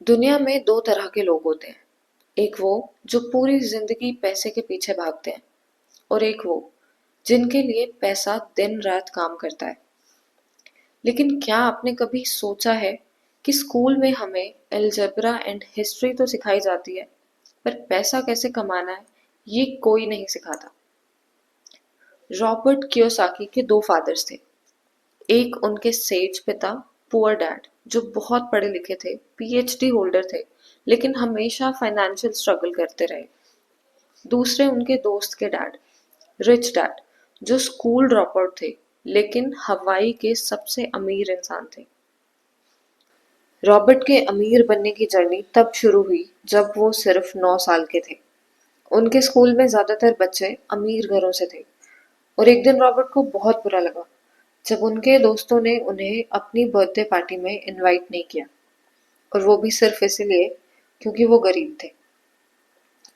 दुनिया में दो तरह के लोग होते हैं। एक वो जो पूरी जिंदगी पैसे के पीछे भागते हैं और एक वो जिनके लिए पैसा दिन रात काम करता है। लेकिन क्या आपने कभी सोचा है कि स्कूल में हमें अलजेब्रा एंड हिस्ट्री तो सिखाई जाती है, पर पैसा कैसे कमाना है ये कोई नहीं सिखाता। रॉबर्ट कियोसाकी के दो फादर्स थे। एक उनके सेज पिता पुअर डैड जो बहुत पढ़े लिखे थे, पीएचडी होल्डर थे, लेकिन हमेशा फाइनेंशियल स्ट्रगल करते रहे। दूसरे उनके दोस्त के डैड रिच डैड जो स्कूल ड्रॉप आउट थे, लेकिन हवाई के सबसे अमीर इंसान थे। रॉबर्ट के अमीर बनने की जर्नी तब शुरू हुई जब वो सिर्फ 9 साल के थे। उनके स्कूल में ज्यादातर बच्चे अमीर घरों से थे और एक दिन रॉबर्ट को बहुत बुरा लगा जब उनके दोस्तों ने उन्हें अपनी बर्थडे पार्टी में इनवाइट नहीं किया, और वो भी सिर्फ इसलिए क्योंकि वो गरीब थे।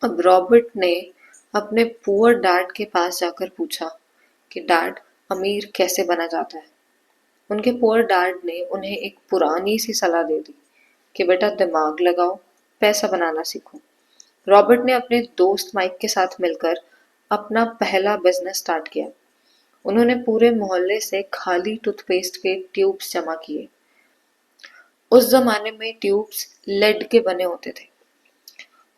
अब रॉबर्ट ने अपने पुअर डैड के पास जाकर पूछा कि डैड, अमीर कैसे बना जाता है। उनके पुअर डैड ने उन्हें एक पुरानी सी सलाह दे दी कि बेटा दिमाग लगाओ, पैसा बनाना सीखो। रॉबर्ट ने अपने दोस्त माइक के साथ मिलकर अपना पहला बिजनेस स्टार्ट किया। उन्होंने पूरे मोहल्ले से खाली टूथपेस्ट के ट्यूब्स जमा किए। उस जमाने में ट्यूब्स लेड के बने होते थे।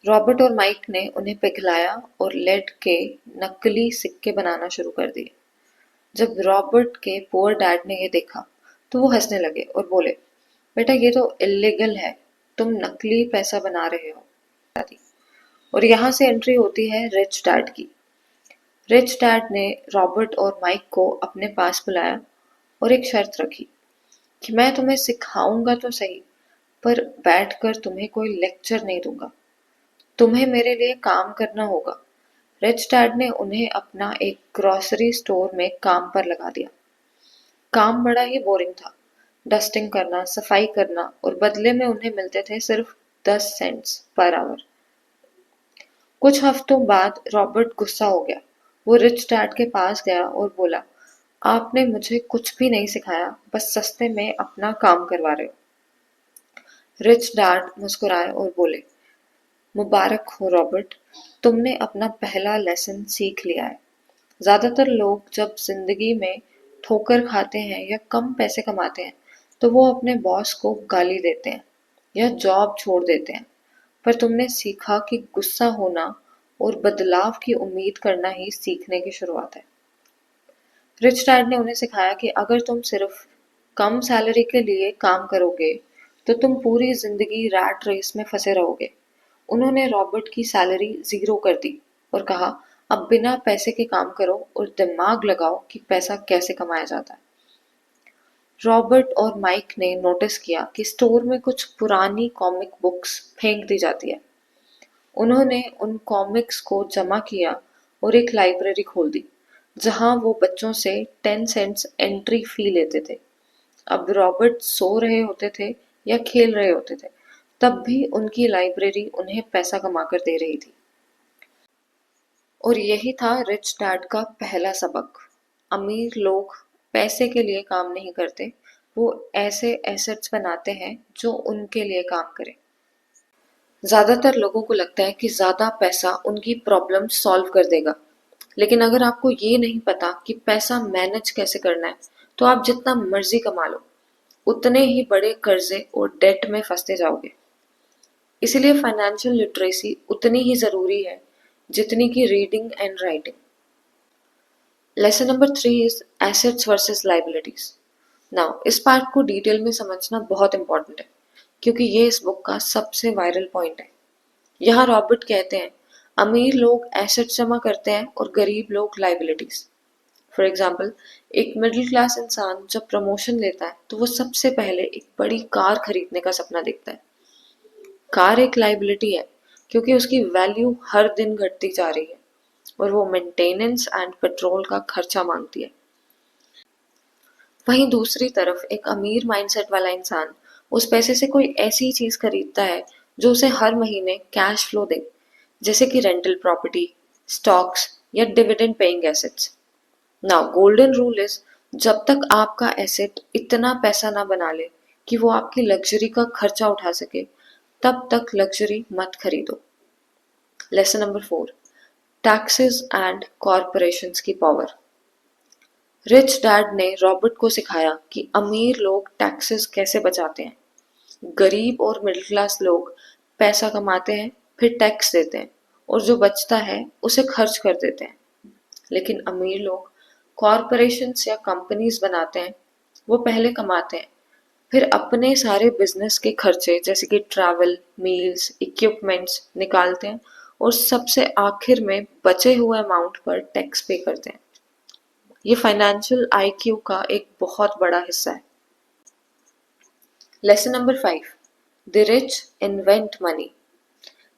रॉबर्ट और माइक ने उन्हें पिघलाया और लेड के नकली सिक्के बनाना शुरू कर दिए। जब रॉबर्ट के पुअर डैड ने ये देखा तो वो हंसने लगे और बोले, बेटा ये तो इलीगल है, तुम नकली पैसा बना रहे हो। और यहाँ से एंट्री होती है रिच डैड की। रिच डैड ने रॉबर्ट और माइक को अपने पास बुलाया और एक शर्त रखी कि मैं तुम्हें सिखाऊंगा तो सही, पर बैठकर तुम्हें कोई लेक्चर नहीं दूंगा। तुम्हें मेरे लिए काम करना होगा। रिच डैड ने उन्हें अपना एक ग्रोसरी स्टोर में काम पर लगा दिया। काम बड़ा ही बोरिंग था, डस्टिंग करना, सफाई करना, और बदले में उन्हें मिलते थे सिर्फ 10 सेंट्स पर आवर। कुछ हफ्तों बाद रॉबर्ट गुस्सा हो गया। वो रिच डैड के पास गया और बोला, आपने मुझे कुछ भी नहीं सिखाया, बस सस्ते में अपना काम करवा रहे हो। रिच डैड मुस्कुराए और बोले, मुबारक हो रॉबर्ट, तुमने अपना पहला लेसन सीख लिया है। ज्यादातर लोग जब जिंदगी में ठोकर खाते हैं या कम पैसे कमाते हैं तो वो अपने बॉस को गाली देते हैं या जॉब छोड़ देते हैं, पर तुमने सीखा कि गुस्सा होना और बदलाव की उम्मीद करना ही सीखने की शुरुआत है। रिच डैड ने उन्हें सिखाया कि अगर तुम सिर्फ कम सैलरी के लिए काम करोगे तो तुम पूरी जिंदगी रैट रेस में फंसे रहोगे। उन्होंने रॉबर्ट की सैलरी 0 कर दी और कहा, अब बिना पैसे के काम करो और दिमाग लगाओ कि पैसा कैसे कमाया जाता है। रॉबर्ट और माइक ने नोटिस किया कि स्टोर में कुछ पुरानी कॉमिक बुक्स फेंक दी जाती है। उन्होंने उन कॉमिक्स को जमा किया और एक लाइब्रेरी खोल दी जहां वो बच्चों से 10 सेंट्स एंट्री फी लेते थे। अब रॉबर्ट सो रहे होते थे या खेल रहे होते थे, तब भी उनकी लाइब्रेरी उन्हें पैसा कमाकर दे रही थी। और यही था रिच डैड का पहला सबक। अमीर लोग पैसे के लिए काम नहीं करते, वो ऐसे एसेट्स बनाते हैं जो उनके लिए काम करें। ज्यादातर लोगों को लगता है कि ज्यादा पैसा उनकी प्रॉब्लम सॉल्व कर देगा, लेकिन अगर आपको ये नहीं पता कि पैसा मैनेज कैसे करना है तो आप जितना मर्जी कमा लो, उतने ही बड़े कर्जे और डेट में फंसते जाओगे। इसीलिए फाइनेंशियल लिटरेसी उतनी ही जरूरी है जितनी की reading and writing. Lesson number 3 is assets versus liabilities. Now इस पार्ट को डिटेल में समझना बहुत इंपॉर्टेंट है क्योंकि ये इस बुक का सबसे वायरल पॉइंट है। यहाँ रॉबर्ट कहते हैं, अमीर लोग एसेट्स जमा करते हैं और गरीब लोग लाइबिलिटीज। फॉर एग्जाम्पल, एक मिडिल क्लास इंसान जब प्रमोशन लेता है तो वो सबसे पहले एक बड़ी कार खरीदने का सपना देखता है। कार एक लाइबिलिटी है क्योंकि उसकी वैल्यू हर दिन घटती जा रही है और वो मेंटेनेंस एंड पेट्रोल का खर्चा मांगती है। वहीं दूसरी तरफ एक अमीर माइंडसेट वाला इंसान उस पैसे से कोई ऐसी चीज खरीदता है जो उसे हर महीने कैश फ्लो दे, जैसे कि रेंटल प्रॉपर्टी, स्टॉक्स या dividend paying assets. Now golden rule is, जब तक आपका एसेट इतना पैसा ना बना ले कि वो आपकी लग्जरी का खर्चा उठा सके, तब तक लग्जरी मत खरीदो। Lesson number 4, taxes and corporations की पावर। रिच डैड ने रॉबर्ट को सिखाया कि अमीर लोग टैक्सेस कैसे बचाते हैं। गरीब और मिडिल क्लास लोग पैसा कमाते हैं, फिर टैक्स देते हैं और जो बचता है उसे खर्च कर देते हैं। लेकिन अमीर लोग कॉरपोरेशंस या कंपनीज बनाते हैं। वो पहले कमाते हैं, फिर अपने सारे बिजनेस के खर्चे जैसे कि ट्रैवल, मील्स, इक्विपमेंट्स निकालते हैं और सबसे आखिर में बचे हुए अमाउंट पर टैक्स पे करते हैं। ये फाइनेंशियल आईक्यू का एक बहुत बड़ा हिस्सा है। Lesson number 5, the rich invent money.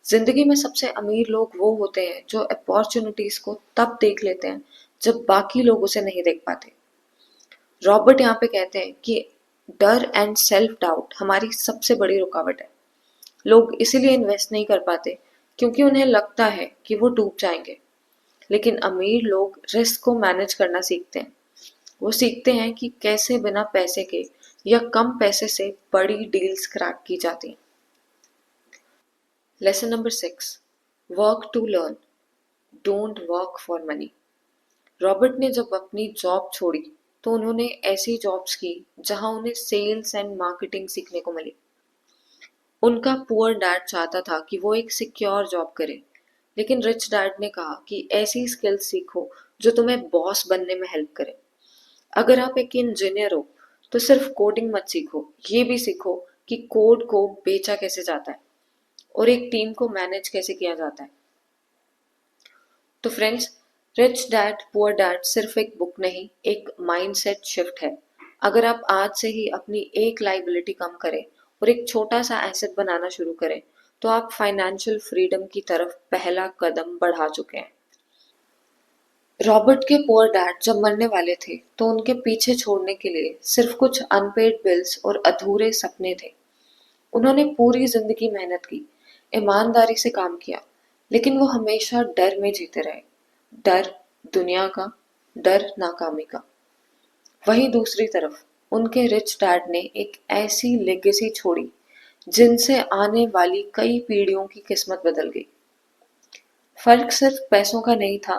जिंदगी में सबसे अमीर लोग वो होते हैं जो अपॉर्चुनिटीज को तब देख लेते हैं जब बाकी लोग उसे नहीं देख पाते। रॉबर्ट यहाँ पे कहते हैं कि डर एंड सेल्फ डाउट हमारी सबसे बड़ी रुकावट है। लोग इसीलिए इन्वेस्ट नहीं कर पाते क्योंकि उन्हें लगता है कि वो डूब जाएंगे। लेकिन अमीर लोग रिस्क को मैनेज करना सीखते हैं। वो सीखते हैं कि कैसे बिना पैसे के या कम पैसे से बड़ी डील्स क्रैक की जाती हैं। Lesson number 6, work to learn, don't work for money. Robert ने जब अपनी जॉब छोड़ी तो उन्होंने ऐसी जॉब्स की जहां उन्हें सेल्स एंड मार्केटिंग सीखने को मिली। उनका पुअर डैड चाहता था कि वो एक सिक्योर जॉब करे, लेकिन रिच डैड ने कहा कि ऐसी स्किल्स सीखो जो तुम्हें बॉस बनने में हेल्प करे। अगर आप एक इंजीनियर हो तो सिर्फ कोडिंग मत सीखो, ये भी सीखो कि कोड को बेचा कैसे जाता है और एक टीम को मैनेज कैसे किया जाता है। तो friends, rich dad poor dad सिर्फ एक बुक नहीं, एक माइंडसेट शिफ्ट है। अगर आप आज से ही अपनी एक लाइबिलिटी कम करें और एक छोटा सा एसेट बनाना शुरू करें तो आप फाइनेंशियल फ्रीडम की तरफ पहला कदम बढ़ा चुके हैं। रॉबर्ट के पुअर डैड जब मरने वाले थे तो उनके पीछे छोड़ने के लिए सिर्फ कुछ अनपेड बिल्स और अधूरे सपने थे। उन्होंने पूरी जिंदगी मेहनत की, ईमानदारी से काम किया, लेकिन वो हमेशा डर में जीते रहे। डर दुनिया का, डर नाकामी का। वहीं दूसरी तरफ उनके रिच डैड ने एक ऐसी लेगेसी छोड़ी जिनसे आने वाली कई पीढ़ियों की किस्मत बदल गई। फर्क सिर्फ पैसों का नहीं था,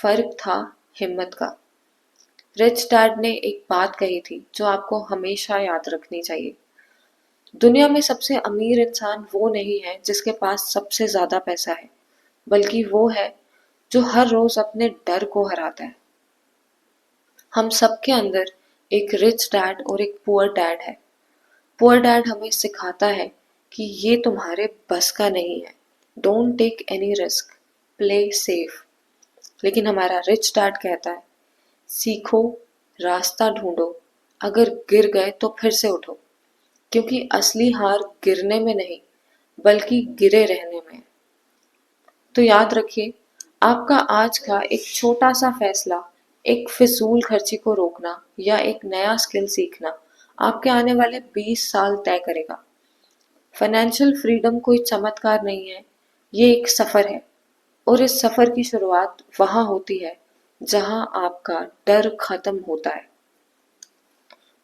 फर्क था हिम्मत का। रिच डैड ने एक बात कही थी जो आपको हमेशा याद रखनी चाहिए। दुनिया में सबसे अमीर इंसान वो नहीं है जिसके पास सबसे ज्यादा पैसा है, बल्कि वो है जो हर रोज अपने डर को हराता है। हम सबके अंदर एक रिच डैड और एक पुअर डैड है। पुअर डैड हमें सिखाता है कि ये तुम्हारे बस का नहीं है, don't take any risk, play safe. लेकिन हमारा रिच डैड कहता है, सीखो, रास्ता ढूंढो, अगर गिर गए तो फिर से उठो, क्योंकि असली हार गिरने में नहीं बल्कि गिरे रहने में है। तो याद रखिए, आपका आज का एक छोटा सा फैसला, एक फिजूल खर्ची को रोकना या एक नया स्किल सीखना आपके आने वाले 20 साल तय करेगा। फाइनेंशियल फ्रीडम कोई चमत्कार नहीं है, ये एक सफर है और इस सफर की शुरुआत वहां होती है जहां आपका डर खत्म होता है।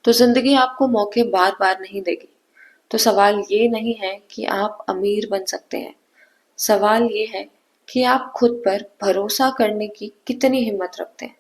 तो जिंदगी आपको मौके बार बार नहीं देगी। तो सवाल ये नहीं है कि आप अमीर बन सकते हैं, सवाल ये है कि आप खुद पर भरोसा करने की कितनी हिम्मत रखते हैं।